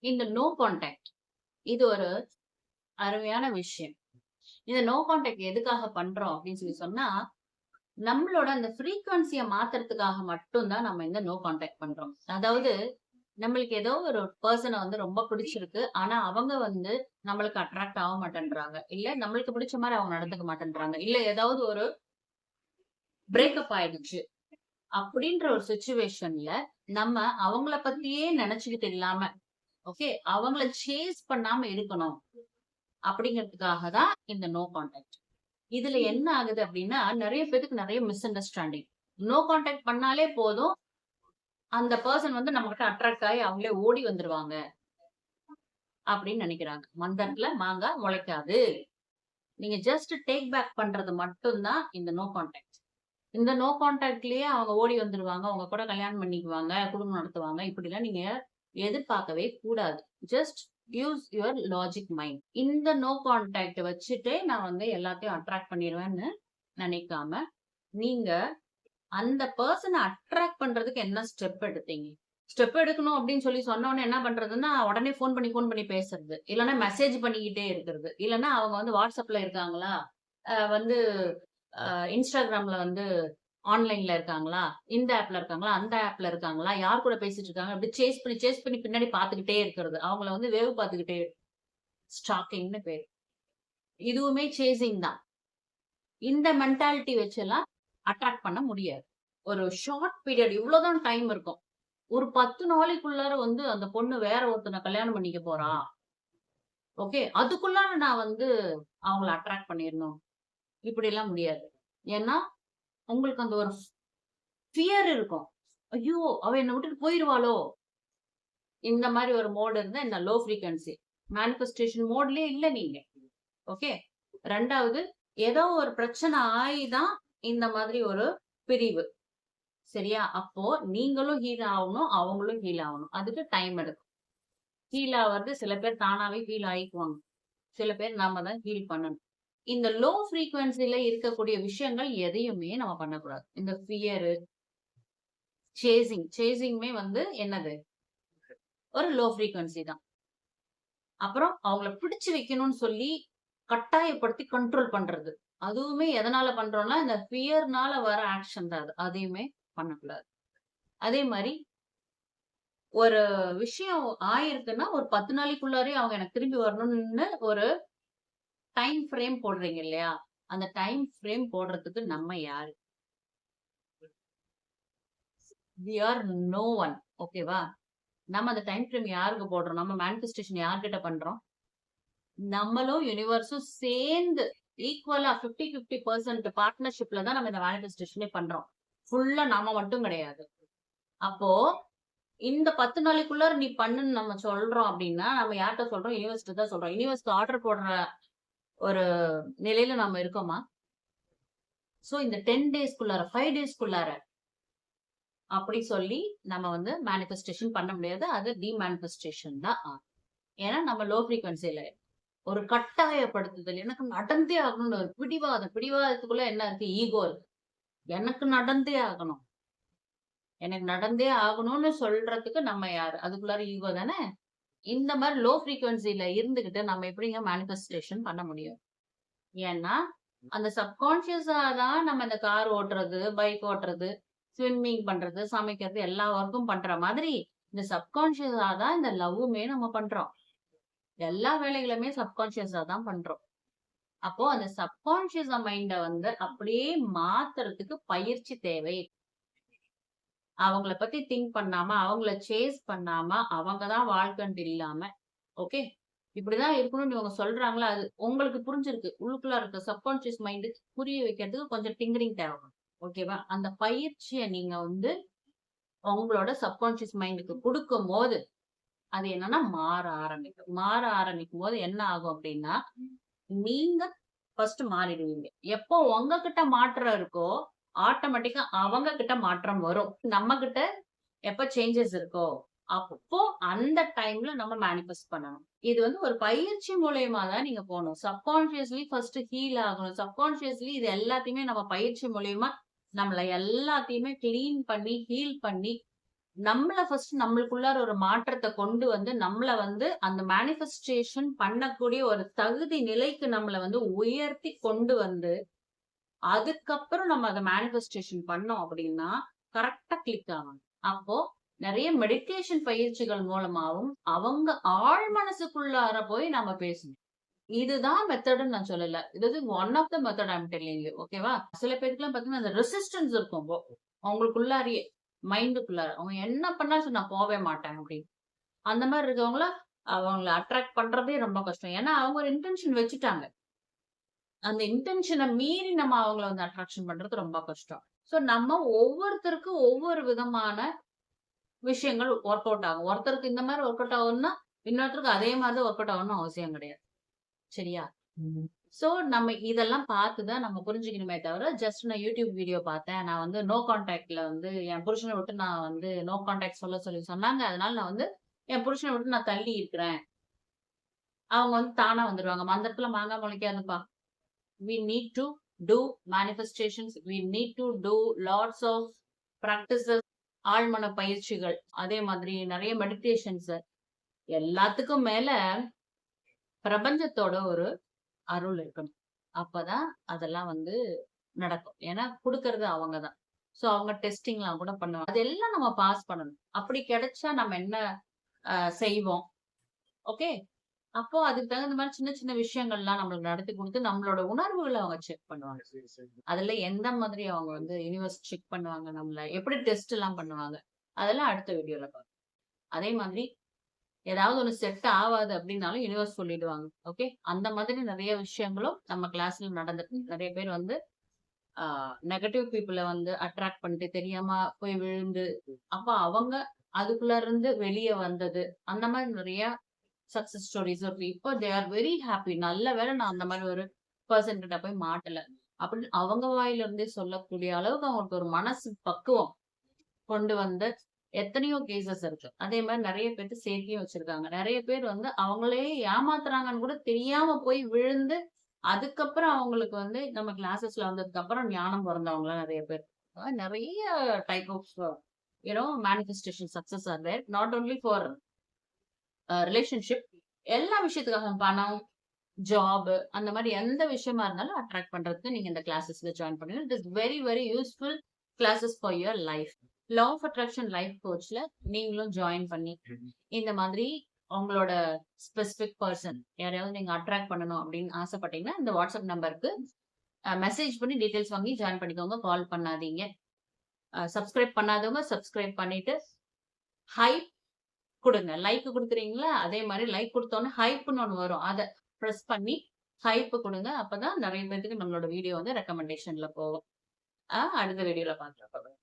இந்த no contact இது ஒரு அருமையான விஷயம். இந்த நோ கான்டாக்ட் எதுக்காக பண்றோம் அப்படின்னு சொன்னா, நம்மளோட அந்த ஃப்ரீக்வன்சிய மாத்துறதுக்காக மட்டும் தான் நம்ம இந்த நோ கான்டாக்ட் பண்றோம். அதாவது நம்மளுக்கு ஏதோ ஒரு பெர்சன வந்து ரொம்ப பிடிச்சிருக்கு. ஆனா அவங்க வந்து நம்மளுக்கு அட்ராக்ட் ஆக மாட்டேன்றாங்க. இல்ல நம்மளுக்கு பிடிச்ச மாரி அவங்க நடந்துக்க மாட்டேன்றாங்க. இல்ல ஏதாவது ஒரு பிரேக்கப் ஆயிடுச்சு. அப்படின்ற ஒரு சிச்சுவேஷன்ல நம்ம அவங்கள பத்தியே நெனச்சுக்கிட்டு இல்லாம, ஓகே அவங்கள சேஸ் பண்ணாம இருக்கணும். அப்படிங்கிறதுக்காக தான் இந்த நோ கான்டாக்ட். இதுல என்ன ஆகுது அப்படின்னா, நெறைய பேத்துக்கு நெறைய மிஸ் அண்டர்ஸ்டாண்டிங். நோ கான்டாக்ட் பண்ணாலே போதும், அந்த பெர்சன் வந்து நம்மகிட்ட அட்ராக்ட் ஆயி அவங்களே ஓடி வந்துருவாங்க அப்படின்னு நெனைக்கிறாங்க. மந்தத்துல மாங்கா முளைக்காது. நீங்க ஜஸ்ட் டேக் பேக் பண்றது மட்டும் தான் இந்த நோ கான்டாக்ட். இந்த நோ கான்டாக்ட்லயே அவங்க ஓடி வந்துருவாங்க. உங்க கூட கல்யாணம் பண்ணிக்குவாங்க, குடும்பம் நடத்துவாங்க. இப்படிலாம் நீங்க எதிர்பார்க்கவே கூடாது. Just use your logic mind. இந்த நோ கான்டாக்ட் வச்சுட்டே நான் வந்து எல்லாத்தையும் அட்ராக்ட் பண்ணிருவேன்னு நினைக்காம, நீங்க அந்த பெர்சன அட்ராக்ட் பண்றதுக்கு என்ன ஸ்டெப் எடுத்தீங்க? ஸ்டெப் எடுக்கணும் அப்படின்னு சொல்லி சொன்னோனே என்ன பண்றதுன்னா, உடனே ஃபோன் பண்ணி பேசுறது. இல்லன்னா மெசேஜ் பண்ணிக்கிட்டே இருக்கிறது. இல்லன்னா அவங்க வந்து WhatsAppல இருக்காங்களா? வந்து அ Instagramல வந்து ஆன்லைன்ல இருக்காங்களா? இந்த ஆப்ல இருக்காங்களா? அந்த ஆப்ல இருக்காங்களா? யார் கூட பேசிட்டு இருக்காங்க? அப்படி சேஸ் பண்ணி பின்னாடி பார்த்துக்கிட்டே இருக்கிறது. அவங்கள வந்து வேவு பார்த்துக்கிட்டே ஸ்டாக்கிங்ன்னு பேரு. இதுவுமே சேசிங் தான். இந்த மென்டாலிட்டி வச்செல்லாம் அட்ராக்ட் பண்ண முடியாது. ஒரு ஷார்ட் பீரியட் இவ்வளோதான் டைம் இருக்கும். ஒரு 10 நாளைக்குள்ளார வந்து அந்த பொண்ணு வேற ஒருத்தன கல்யாணம் பண்ணிக்க போறா. ஓகே. அதுக்குள்ளார நான் வந்து அவங்கள அட்ராக்ட் பண்ணிறணும். இப்படிலாம் முடியாது. ஏன்னா, உங்களுக்கு அந்த ஒரு ஃபியர் இருக்கும். ஐயோ! அவ என்ன விட்டுட்டு போயிருவாளோ! இந்த மாரி ஒரு மோட் இருந்தா இந்த லோ ஃப்ரீக்வன்சி. மேனிஃபெஸ்டேஷன் மோட்லயே இல்ல நீங்க. ஓகே. 2வது ஏதோ ஒரு பிரச்சனை ஆயி தான் இந்த மாதிரி ஒரு பிரிவு. சரியா? அப்போ நீங்களும் ஹீல் ஆவணும், அவங்களும் ஹீல் ஆவணும். அதுக்கு டைம் எடுக்கும். ஹீல் ஆவறது சில பேர் தானாவே ஹீல் ஆயிக்குவாங்க. சில பேர் நாம தான் ஹீல் பண்ணணும். இந்த லோ ஃப்ரீக்வன்சில இருக்கக்கூடிய விஷயங்கள் எதையுமே நம்ம பண்ணக்கூடாது. இந்த ஃபியரு, சேசிங்குமே வந்து என்னது? ஒரு லோ ஃப்ரீக்வன்சி தான். அப்புறம் அவங்கள பிடிச்சு வைக்கணும்னு சொல்லி கட்டாயப்படுத்தி கண்ட்ரோல் பண்றது. அதுவுமே எதனால பண்றோம்னா, இந்த ஃபியர்னால வர ஆக்ஷன் தான் அது. அதையுமே பண்ணக்கூடாது. அதே மாரி ஒரு விஷயம் ஆயிருக்குன்னா, ஒரு 10 நாளைக்குள்ளாரயே அவங்க எனக்கு திரும்பி வரணும்னு ஒரு டைம் ஃப்ரேம் போடுறீங்க இல்லையா? அந்த டைம் ஃப்ரேம் போடுறதுக்கு நம்ம யாரு? We are no one. ஓகேவா? நம்ம அந்த டைம் ஃப்ரேம் யாருக்கு போடுறோம்? நம்ம மேனிஃபெஸ்டேஷன் யார்கிட்ட பண்றோம்? நம்மளும் யுனிவர்ஸும் சேர்ந்து ஈக்குவலா 50, 50% பார்ட்னர்ஷிப்ல தான் நம்ம இந்த மேனிஃபெஸ்டேஷனே பண்றோம். ஃபுல்லா நாம மட்டும் கிடையாது. அப்போ இந்த 10 நாளைக்குள்ளார நீ பண்ணுன்னு நம்ம சொல்றோம் அப்டின்னா, நம்ம யார்ட்ட சொல்றோம்? யுனிவர்ஸ்ட்ட தான் சொல்றோம். யுனிவர்ஸ்க்கு ஆர்டர் போடுற ஒரு நிலையில நாம இருக்கோமா? சோ இந்த 10 டேஸ்க்குள்ளார, 5 டேஸ்க்குள்ளார அப்படி சொல்லி நம்ம வந்து மேனிஃபெஸ்டேஷன் பண்ண முடியாது. அது டிமேனிஃபெஸ்டேஷன் தான் ஆகும். ஏன்னா நம்ம லோ ஃப்ரீக்வன்சில ஒரு கட்டாயப்படுத்துதல். எனக்கு நடந்தே ஆகணும்னு ஒரு பிடிவாதம். பிடிவாதத்துக்குள்ள என்ன இருக்கு? ஈகோ இருக்கு. எனக்கு நடந்தே ஆகணும். எனக்கு நடந்தே ஆகணும்னு சொல்றதுக்கு நம்ம யாரு? அதுக்குள்ளார ஈகோ தானே? இந்த மாரி லோ ஃப்ரீக்வன்சில இருந்துகிட்டு நம்ம எப்படிங்க மேனிஃபெஸ்டேஷன் பண்ண முடியும்? ஏன்னா, அந்த சப்கான்ஷியஸா தான் நம்ம இந்த கார் ஓட்டுறது, பைக் ஓட்டுறது, ஸ்விம்மிங் பண்றது, சமைக்கிறது எல்லா ஒர்க்கும் பண்ற மாதிரி, இந்த சப்கான்ஷியஸா தான் இந்த லவ்வுமே நம்ம பண்றோம். எல்லா வேலைகளுமே சப்கான்ஷியஸா தான் பண்றோம். அப்போ அந்த சப்கான்ஷியஸ் மைண்ட வந்து அப்படியே மாத்துறதுக்கு பயிற்சி தேவை. அவங்கள பத்தி திங்க் பண்ணாம, அவங்கள சேஸ் பண்ணாம, அவங்க தான் வாழ்க்கைன்ட்டு இல்லாம, ஓகே. இப்படிதான் இருக்கணும்னு இவங்க சொல்றாங்களா, அது உங்களுக்கு புரிஞ்சிருக்கு. உள்ளுக்குள்ள இருக்க சப்கான்ஷியஸ் மைண்டுக்கு புரிய வைக்கிறதுக்கு கொஞ்சம் டிங்கரிங் தேவைப்படும். ஓகேவா? அந்த பயிற்சிய நீங்க வந்து உங்களோட சப்கான்ஷியஸ் மைண்டுக்கு குடுக்கும்போது, அது என்னன்னா மாற ஆரம்பிக்கும். மாற ஆரம்பிக்கும்போது என்ன ஆகும் அப்படின்னா, நீங்க ஃபர்ஸ்ட் மாறிடுவீங்க. எப்போ உங்ககிட்ட மாற்றம் இருக்கோ, ஆட்டோமேட்டிக்கா அவங்க கிட்ட மாற்றம் வரும். நம்ம கிட்ட எப்ப சேஞ்சஸ் இருக்கோ, அப்போ அந்த டைம்ல நம்ம மேனிஃபெஸ்ட் பண்ணணும். இது வந்து ஒரு பயிற்சி மூலியமா தான் நீங்க போணும். சப்கான்ஷியஸ்லி ஃபர்ஸ்ட் ஹீல் ஆகணும். சப்கான்ஷியஸ்லி இது எல்லாத்தையுமே நம்ம பயிற்சி மூலியமா நம்மள எல்லாத்தையுமே கிளீன் பண்ணி, ஹீல் பண்ணி நம்மள ஃபர்ஸ்ட் நம்மளுக்குள்ளார ஒரு மாற்றத்த கொண்டு வந்து, நம்மள வந்து அந்த மேனிஃபெஸ்டேஷன் பண்ணக்கூடிய ஒரு தகுதி நிலைக்கு நம்மள வந்து உயர்த்தி கொண்டு வந்து, அதுக்கப்புறம் நம்ம அத மேனிஃபெஸ்டேஷன் பண்ணோம் அப்படின்னா, கரெக்ட்டா கிளிக் ஆகும். அப்போ நெறைய மெடிடேஷன் பயிற்சிகள் மூலமாவும், அவங்க ஆழ் மனசுக்குள்ளார போய் நம்ம பேசணும். இதுதான் மெத்தடுன்னு நான் சொல்லல. இது வந்து one of the method I am telling you. ஓகேவா? சில பேருக்குலாம் பார்த்தீங்கன்னா, அந்த ரெசிஸ்டன்ஸ் இருக்கும். அவங்களுக்குள்ளாரயே, மைண்டுக்குள்ளார. அவங்க என்ன பண்ணாலும் சரி நான் போவே மாட்டேன் அப்படின்னு. அந்த மாரி இருக்கவங்கள அவங்கள அட்ராக்ட் பண்றதே ரொம்ப கஷ்டம். ஏன்னா, அவங்க ஒரு இன்டென்ஷன் வச்சுட்டாங்க. அந்த இன்டென்ஷன மீறி நம்ம அவங்கள வந்து அட்ராக்ஷன் பண்றது ரொம்ப கஷ்டம். ஸோ நம்ம ஒவ்வொருத்தருக்கும் ஒவ்வொரு விதமான விஷயங்கள் ஒர்க் அவுட் ஆகும். ஒருத்தருக்கு இந்த மாரி ஒர்க் அவுட் ஆகும்னா, இன்னொருத்தருக்கு அதே மாரி தான் ஒர்க் அவுட் ஆகணும்னு அவசியம் கிடையாது. சரியா? சோ நம்ம இதெல்லாம் பார்த்து தான் நம்ம புரிஞ்சுக்கணுமே தவிர, ஜஸ்ட் நான் YouTube வீடியோ பார்த்தேன். நான் வந்து நோ கான்டாக்ட்ல வந்து என் புருஷன விட்டு நான் வந்து நோ கான்டாக்ட் சொல்ல சொல்லி சொன்னாங்க. அதனால நான் வந்து என் புருஷன விட்டு நான் தள்ளி இருக்கிறேன். அவங்க வந்து தானா வந்துருவாங்க. அந்த இடத்துல மாங்கா முளைக்காதுப்பா. We need to do manifestations. We need to do lots of practices. ஆழ்மன பயிற்சிகள். அதே மாதிரி நெறைய மெடிடேஷன்ஸ். எல்லாத்துக்கும் மேல பிரபஞ்சத்தோட ஒரு அருள் இருக்கணும். அப்பதான் அதெல்லாம் வந்து நடக்கும். ஏன்னா குடுக்கறது அவங்க தான். சோ அவங்க டெஸ்டிங்லாம் கூட பண்ணுவாங்க. அதெல்லாம் நம்ம பாஸ் பண்ணணும். அப்படி கிடைச்சா நம்ம என்ன செய்வோம். ஓகே. அப்போ அதுக்கு தகுந்த மாரி சின்ன சின்ன விஷயங்கள்லாம் நம்மளுக்கு நடத்தி குடுத்து, நம்மளோட உணர்வுகள அவங்க செக் பண்ணுவாங்க. அதுல எந்த மாதிரி அவங்க வந்து யுனிவர்ஸ் செக் பண்ணுவாங்க நம்மள, எப்படி டெஸ்ட்லாம் பண்ணுவாங்க. அதெல்லாம் அடுத்த வீடியோல பார்க்கலாம். அதே மாதிரி ஏதாவது ஒண்ணு செட் ஆவாது அப்படின்னாலும் யுனிவர்ஸ் சொல்லிடுவாங்க. ஓகே. அந்த மாதிரி நெறைய விஷயங்களும் நம்ம கிளாஸ்ல நடந்திருக்கு. நெறைய பேர் வந்து ஆ நெகட்டிவ் பீப்பிள வந்து அட்ராக்ட் பண்ணிட்டு தெரியாம போய் விழுந்து, அப்ப அவங்க அதுக்குள்ள இருந்து வெளிய வந்தது. அந்த மாரி நெறைய சக்சஸ் ஸ்டோரீஸ் இருக்கு. இப்போ தே ஆர் வெரி ஹாப்பி. நல்ல வேளை நான் அந்த மாரி ஒரு பெர்சன் கிட்ட போய் மாட்டல. அப்படின்னு அவங்க வாயில இருந்தே சொல்லக்கூடிய அளவுக்கு அவங்களுக்கு ஒரு மனசு பக்குவம் கொண்டு வந்து எத்தனையோ கேஸஸ் இருக்கு. அதே மாரி நெறைய பேத்து சேர்த்தியும் வச்சிருக்காங்க. நெறைய பேர் வந்து அவங்களே ஏமாத்துறாங்கன்னு கூட தெரியாம போய் விழுந்து, அதுக்கப்புறம் அவங்களுக்கு வந்து நம்ம கிளாஸஸ்ல வந்ததுக்கு அப்புறம் ஞானம் பொறந்தவங்கலாம் நெறைய பேர். நெறைய type of manifestation success are there. Not only for relationship. எல்லா விஷயத்துக்காகவும் பணம், ஜாப் அந்த மாரி எந்த விஷயமா இருந்தாலும் அட்ராக்ட் பண்றதுக்கு நீங்க இந்த கிளாஸஸ்ல ஜாயின் பண்ணுங்க. It is very, very useful classes for your life. Law of attraction life கோச்ல நீங்களும் ஜாயின் பண்ணி, இந்த மாதிரி உங்களோட ஸ்பெசிபிக் பர்சன் யாரையாவது நீங்க அட்ராக்ட் பண்ணணும் அப்படின்னு ஆசைப்பட்டீங்கன்னா, இந்த வாட்ஸ்அப் நம்பருக்கு மெசேஜ் பண்ணி டீடைல்ஸ் வாங்கி ஜாயின் பண்ணிக்கோங்க. கால் பண்ணாதீங்க. சப்ஸ்கிரைப் பண்ணாதவங்க சப்ஸ்கிரைப் பண்ணிட்டு, ஹைப் குடுங்க. லைக் குடுக்குறீங்களா? அதே மாரி லைக் குடுத்தோனே ஹைப்ன்னு ஒண்ணு வரும். அத பிரஸ் பண்ணி ஹைப் குடுங்க. அப்பதான் நெறைய பேத்துக்கு நம்மளோட வீடியோ வந்து ரெக்கமெண்டேஷன்ல போகும். அடுத்த வீடியோல பார்க்கலாம்.